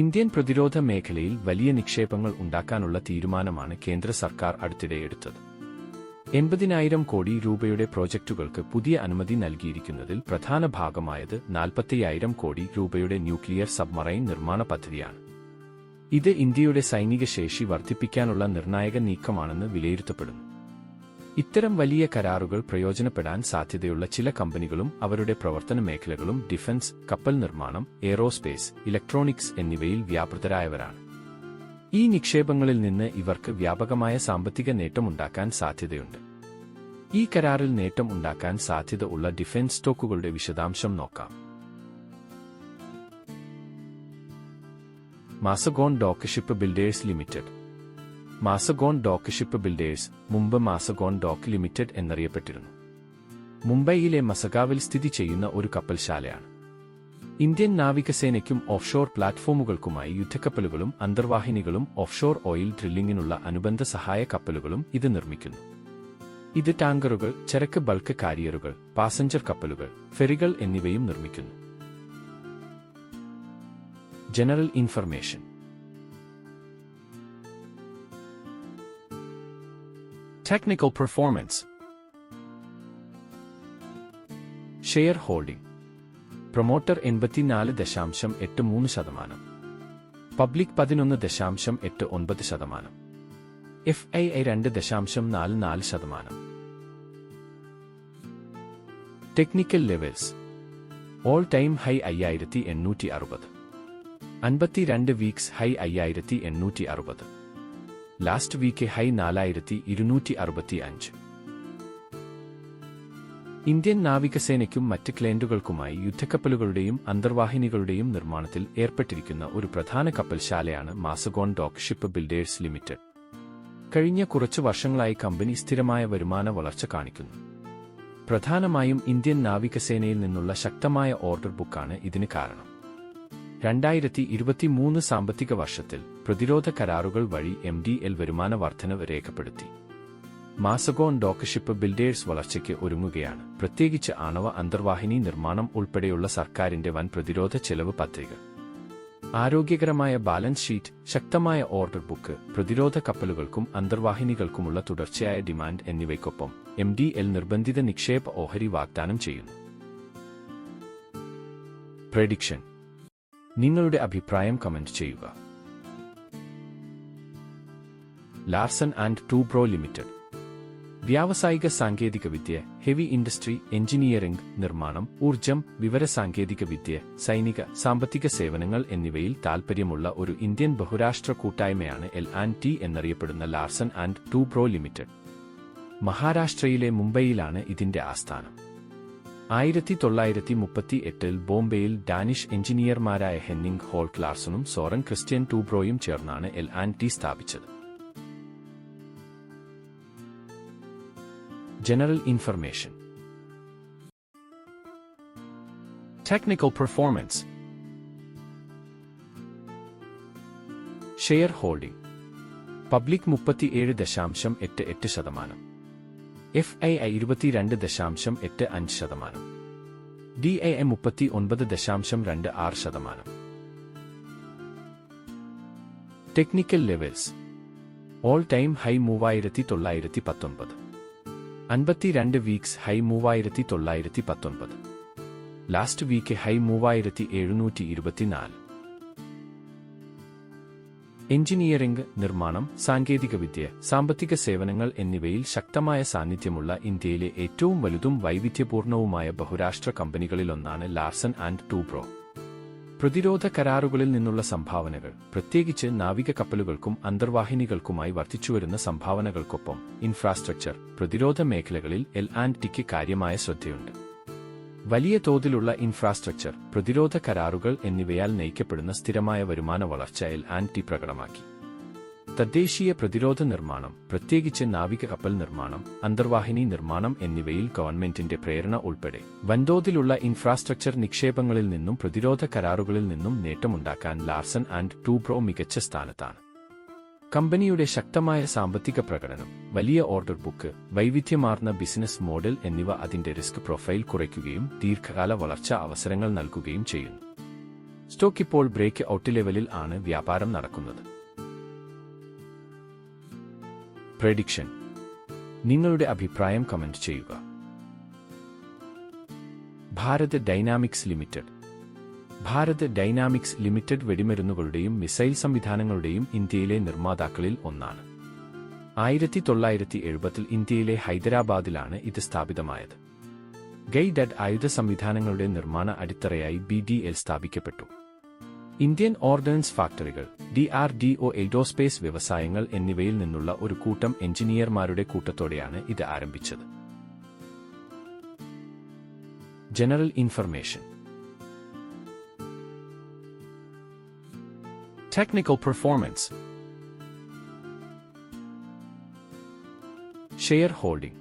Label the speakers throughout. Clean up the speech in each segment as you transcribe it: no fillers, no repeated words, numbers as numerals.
Speaker 1: Indian പ്രതിരോധ മേഖലയിൽ വലിയ നിക്ഷേപങ്ങൾ ഉണ്ടാക്കാനുള്ള തീരുമാനമാണ് കേന്ദ്ര സർക്കാർ അടുത്തിടെ എടുത്തത്. 80,000 കോടി രൂപയുടെ പ്രോജക്റ്റുകൾക്ക് പുതിയ അനുമതി നൽകിയിരിക്കുന്നതിൽ പ്രധാന ഭാഗമായത് 45,000 കോടി രൂപയുടെ ന്യൂക്ലിയർ സബ്മറൈൻ നിർമ്മാണ പദ്ധതിയാണ്. ഇത് ഇന്ത്യയുടെ സൈനിക ശേഷി വർദ്ധിപ്പിക്കാനുള്ള നിർണായക നീക്കമാണെന്ന് വിലയിരുത്തപ്പെടുന്നു. ഇത്തരം വലിയ കരാറുകൾ പ്രയോജനപ്പെടാൻ സാധ്യതയുള്ള ചില കമ്പനികളും അവരുടെ പ്രവർത്തന മേഖലകളും ഡിഫൻസ്, കപ്പൽ നിർമ്മാണം, എയ്റോസ്പേസ്, ഇലക്ട്രോണിക്സ് എന്നിവയിൽ വ്യാപൃതരായവരാണ്. ഈ നിക്ഷേപങ്ങളിൽ നിന്ന് ഇവർക്ക് വ്യാപകമായ സാമ്പത്തിക നേട്ടമുണ്ടാക്കാൻ സാധ്യതയുണ്ട്. ഈ കരാറിൽ നേട്ടം ഉണ്ടാക്കാൻ സാധ്യത ഉള്ള ഡിഫൻസ് സ്റ്റോക്കുകളുടെ വിശദാംശം നോക്കാം. Mazagon dock shipbuilders limited. Mazagon dock ship builders മുമ്പ് മാസഗോൺ ഡോക്ക് ലിമിറ്റഡ് എന്നറിയപ്പെട്ടിരുന്നു. മുംബൈയിലെ മസഗാവിൽ സ്ഥിതി ചെയ്യുന്ന ഒരു കപ്പൽശാലയാണ്. ഇന്ത്യൻ നാവികസേനയ്ക്കും ഓഫ്ഷോർ പ്ലാറ്റ്ഫോമുകൾക്കുമായി യുദ്ധക്കപ്പലുകളും അന്തർവാഹിനികളും ഓഫ്ഷോർ ഓയിൽ ഡ്രില്ലിംഗിനുള്ള അനുബന്ധ സഹായ കപ്പലുകളും ഇത് നിർമ്മിക്കുന്നു. ഇത് ടാങ്കറുകൾ, ചരക്ക് ബൾക്ക് കാരിയറുകൾ, പാസഞ്ചർ കപ്പലുകൾ, ഫെറികൾ എന്നിവയും നിർമ്മിക്കുന്നു. General information. Technical performance. Share holding. Promoter 84.83%, public 11.89%, FII 2.44%. Technical levels. All time high 5860, 52 weeks high 5860, last week high 4265. Indian നാവികസേനയ്ക്കും മറ്റ് ക്ലയന്റുകൾക്കുമായി യുദ്ധക്കപ്പലുകളുടെയും അന്തർവാഹിനികളുടെയും നിർമ്മാണത്തിൽ ഏർപ്പെട്ടിരിക്കുന്ന ഒരു പ്രധാന കപ്പൽശാലയാണ് Mazagon dock shipbuilders limited. കഴിഞ്ഞ കുറച്ചു വർഷങ്ങളായി കമ്പനി സ്ഥിരമായ വരുമാന വളർച്ച കാണിക്കുന്നു. പ്രധാനമായും ഇന്ത്യൻ നാവികസേനയിൽ നിന്നുള്ള ശക്തമായ ഓർഡർ ബുക്കാണ് ഇതിന് കാരണം. 2023 സാമ്പത്തിക വർഷത്തിൽ പ്രതിരോധ കരാറുകൾ വഴി MDL വരുമാന വർധനവ് രേഖപ്പെടുത്തി. മാസഗോൺ ഡോക്ക് ഷിപ്പ് ബിൽഡേഴ്സ് വളർച്ചയ്ക്ക് ഒരുങ്ങുകയാണ്, പ്രത്യേകിച്ച് ആണവ അന്തർവാഹിനി നിർമ്മാണം ഉൾപ്പെടെയുള്ള സർക്കാരിന്റെ വൻ പ്രതിരോധ ചെലവ് പദ്ധതികൾ. ആരോഗ്യകരമായ ബാലൻസ് ഷീറ്റ്, ശക്തമായ ഓർഡർ ബുക്ക്, പ്രതിരോധ കപ്പലുകൾക്കും അന്തർവാഹിനികൾക്കുമുള്ള തുടർച്ചയായ ഡിമാൻഡ് എന്നിവയ്ക്കൊപ്പം MDL നിർബന്ധിത നിക്ഷേപ ഓഹരി വാഗ്ദാനം ചെയ്യുന്നു. പ്രഡിക്ഷൻ. നിങ്ങളുടെ അഭിപ്രായം കമന്റ് ചെയ്യുക. Larsen and Toubro limited. വ്യാവസായിക സാങ്കേതികവിദ്യ, ഹെവി ഇൻഡസ്ട്രി, എഞ്ചിനീയറിംഗ്, നിർമ്മാണം, ഊർജ്ജം, വിവരസാങ്കേതികവിദ്യ, സൈനിക, സാമ്പത്തിക സേവനങ്ങൾ എന്നിവയിൽ താൽപ്പര്യമുള്ള ഒരു ഇന്ത്യൻ ബഹുരാഷ്ട്ര കൂട്ടായ്മയാണ് L&T എന്നറിയപ്പെടുന്ന ലാർസൻ ആൻഡ് ടൂബ്രോ ലിമിറ്റഡ്. മഹാരാഷ്ട്രയിലെ മുംബൈയിലാണ് ഇതിന്റെ ആസ്ഥാനം. 1938 ബോംബെയിൽ ഡാനിഷ് എഞ്ചിനീയർമാരായ ഹെന്നിംഗ് ഹോൾട്ട് ലാർസണും സോറൻ ക്രിസ്ത്യൻ ടൂബ്രോയും ചേർന്നാണ് L&T സ്ഥാപിച്ചത്. General information. Technical performance. Share holding. Public 37.88%, FII 22.85%, DII 39.26%. Technical levels. All time high 3919, 52 weeks high 3919, last week high 3724. Engineering, നിർമ്മാണം, സാങ്കേതികവിദ്യ, സാമ്പത്തിക സേവനങ്ങൾ എന്നിവയിൽ ശക്തമായ സാന്നിധ്യമുള്ള ഇന്ത്യയിലെ ഏറ്റവും വലുതും വൈവിധ്യപൂർണവുമായ ബഹുരാഷ്ട്ര കമ്പനികളിലൊന്നാണ് ലാർസൻ ആൻഡ് ടൂബ്രോ. പ്രതിരോധ കരാറുകളിൽ നിന്നുള്ള സംഭാവനകൾ, പ്രത്യേകിച്ച് നാവിക കപ്പലുകൾക്കും അന്തർവാഹിനികൾക്കുമായി വർദ്ധിച്ചുവരുന്ന സംഭാവനകൾക്കൊപ്പം ഇൻഫ്രാസ്ട്രക്ചർ, പ്രതിരോധ മേഖലകളിൽ L&Tക്ക് കാര്യമായ ശ്രദ്ധയുണ്ട്. വലിയ തോതിലുള്ള ഇൻഫ്രാസ്ട്രക്ചർ, പ്രതിരോധ കരാറുകൾ എന്നിവയാൽ നയിക്കപ്പെടുന്ന സ്ഥിരമായ വരുമാന വളർച്ച L&T പ്രകടമാക്കി. തദ്ദേശീയ പ്രതിരോധ നിർമ്മാണം, പ്രത്യേകിച്ച് നാവിക കപ്പൽ നിർമ്മാണം, അന്തർവാഹിനി നിർമ്മാണം എന്നിവയിൽ ഗവൺമെന്റിന്റെ പ്രേരണ ഉൾപ്പെടെ വൻതോതിലുള്ള ഇൻഫ്രാസ്ട്രക്ചർ നിക്ഷേപങ്ങളിൽ നിന്നും പ്രതിരോധ കരാറുകളിൽ നിന്നും നേട്ടമുണ്ടാക്കാൻ ലാർസൻ ആൻഡ് ടൂബ്രോ മികച്ച സ്ഥാനത്താണ്. കമ്പനിയുടെ ശക്തമായ സാമ്പത്തിക പ്രകടനം, വലിയ ഓർഡർ ബുക്ക്, വൈവിധ്യമാർന്ന ബിസിനസ് മോഡൽ എന്നിവ അതിന്റെ റിസ്ക് പ്രൊഫൈൽ കുറയ്ക്കുകയും ദീർഘകാല വളർച്ചാ അവസരങ്ങൾ നൽകുകയും ചെയ്യുന്നു. സ്റ്റോക്ക് ഇപ്പോൾ ബ്രേക്ക് ഔട്ട് ലെവലിൽ ആണ് വ്യാപാരം നടക്കുന്നത്. പ്രഡിക്ഷൻ. നിങ്ങളുടെ അഭിപ്രായം കമന്റ് ചെയ്യുക. Bharat dynamics limited. Bharat dynamics limited വെടിമരുന്നുകളുടെയും മിസൈൽ സംവിധാനങ്ങളുടെയും ഇന്ത്യയിലെ നിർമ്മാതാക്കളിൽ ഒന്നാണ്. 1970 ഇന്ത്യയിലെ ഹൈദരാബാദിലാണ് ഇത് സ്ഥാപിതമായത്. ഗൈഡഡ് ആയുധ സംവിധാനങ്ങളുടെ നിർമ്മാണ അടിത്തറയായി BDL സ്ഥാപിക്കപ്പെട്ടു. ഇന്ത്യൻ ഓർഡിനൻസ് ഫാക്ടറികൾ, DRDO, എയ്ഡോസ്പേസ് വ്യവസായങ്ങൾ എന്നിവയിൽ നിന്നുള്ള ഒരു കൂട്ടം എഞ്ചിനീയർമാരുടെ കൂട്ടത്തോടെയാണ് ഇത് ആരംഭിച്ചത്. General information. Technical performance. Share holding.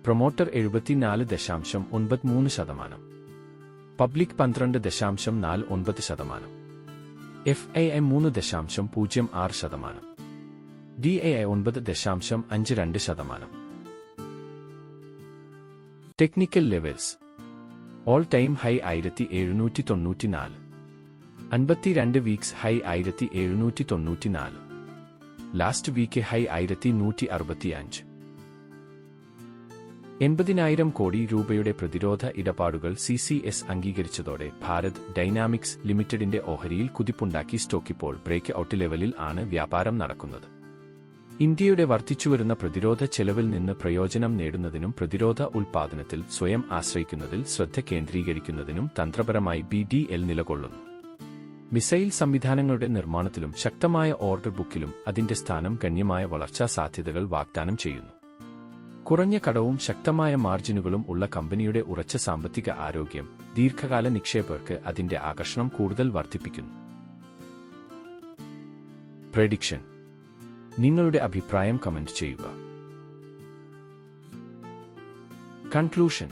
Speaker 1: Promoter 74.93%, public 12.49%, FII 3.06%, DII 9.52%. Technical levels. All time high 1794, 52 weeks high 1794, last week high 1165. 80,000 കോടി രൂപയുടെ പ്രതിരോധ ഇടപാടുകൾ CCS അംഗീകരിച്ചതോടെ ഭാരത് ഡൈനാമിക്സ് ലിമിറ്റഡിന്റെ ഓഹരിയിൽ കുതിപ്പുണ്ടാക്കി സ്റ്റോക്ക് ഇപ്പോൾ ബ്രേക്ക് ഔട്ട് ലെവലിൽ ആണ് വ്യാപാരം നടക്കുന്നത്. ഇന്ത്യയുടെ വർദ്ധിച്ചുവരുന്ന പ്രതിരോധ ചെലവിൽ നിന്ന് പ്രയോജനം നേടുന്നതിനും പ്രതിരോധ ഉൽപ്പാദനത്തിൽ സ്വയം ആശ്രയിക്കുന്നതിൽ ശ്രദ്ധ കേന്ദ്രീകരിക്കുന്നതിനും തന്ത്രപരമായി BDL നിലകൊള്ളുന്നു. മിസൈൽ സംവിധാനങ്ങളുടെ നിർമ്മാണത്തിലും ശക്തമായ ഓർഡർ ബുക്കിലും അതിന്റെ സ്ഥാനം ഗണ്യമായ വളർച്ചാ സാധ്യതകൾ വാഗ്ദാനം ചെയ്യുന്നു. കുറഞ്ഞ കടവും ശക്തമായ മാർജിനുകളും ഉള്ള കമ്പനിയുടെ ഉറച്ച സാമ്പത്തിക ആരോഗ്യം ദീർഘകാല നിക്ഷേപകർക്ക് അതിന്റെ ആകർഷണം കൂടുതൽ വർദ്ധിപ്പിക്കുന്നു. പ്രഡിക്ഷൻ. നിങ്ങളുടെ അഭിപ്രായം കമന്റ് ചെയ്യുക. Conclusion.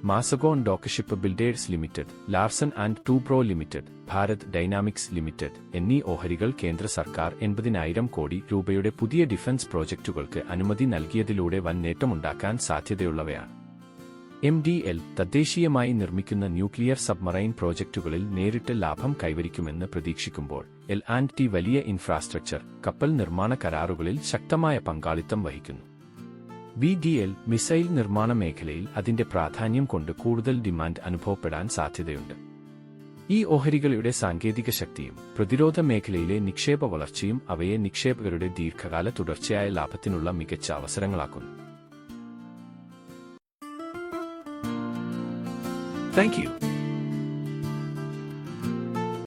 Speaker 1: Mazagon dock builders limited, Larsen and Toubro limited, Bharat dynamics limited എന്നീ ഓഹരികൾ കേന്ദ്ര സർക്കാർ 80,000 കോടി രൂപയുടെ പുതിയ ഡിഫൻസ് പ്രോജക്റ്റുകൾക്ക് അനുമതി നൽകിയതിലൂടെ വൻ നേട്ടമുണ്ടാക്കാൻ സാധ്യതയുള്ളവയാണ്. MDL തദ്ദേശീയമായി നിർമ്മിക്കുന്ന ന്യൂക്ലിയർ സബ്മറൈൻ പ്രോജക്റ്റുകളിൽ നേരിട്ട് ലാഭം കൈവരിക്കുമെന്ന് പ്രതീക്ഷിക്കുമ്പോൾ L&T വലിയ ഇൻഫ്രാസ്ട്രക്ചർ, കപ്പൽ നിർമ്മാണ കരാറുകളിൽ ശക്തമായ പങ്കാളിത്തം വഹിക്കുന്നു. BDL മിസൈൽ നിർമ്മാണ മേഖലയിൽ അതിന്റെ പ്രാധാന്യം കൊണ്ട് കൂടുതൽ ഡിമാൻഡ് അനുഭവപ്പെടാൻ സാധ്യതയുണ്ട്. ഈ ഓഹരികളുടെ സാങ്കേതിക ശക്തിയും പ്രതിരോധ മേഖലയിലെ നിക്ഷേപ വളർച്ചയും അവയെ നിക്ഷേപകരുടെ ദീർഘകാല തുടർച്ചയായ ലാഭത്തിനുള്ള മികച്ച അവസരങ്ങളാക്കുന്നു. Thank you.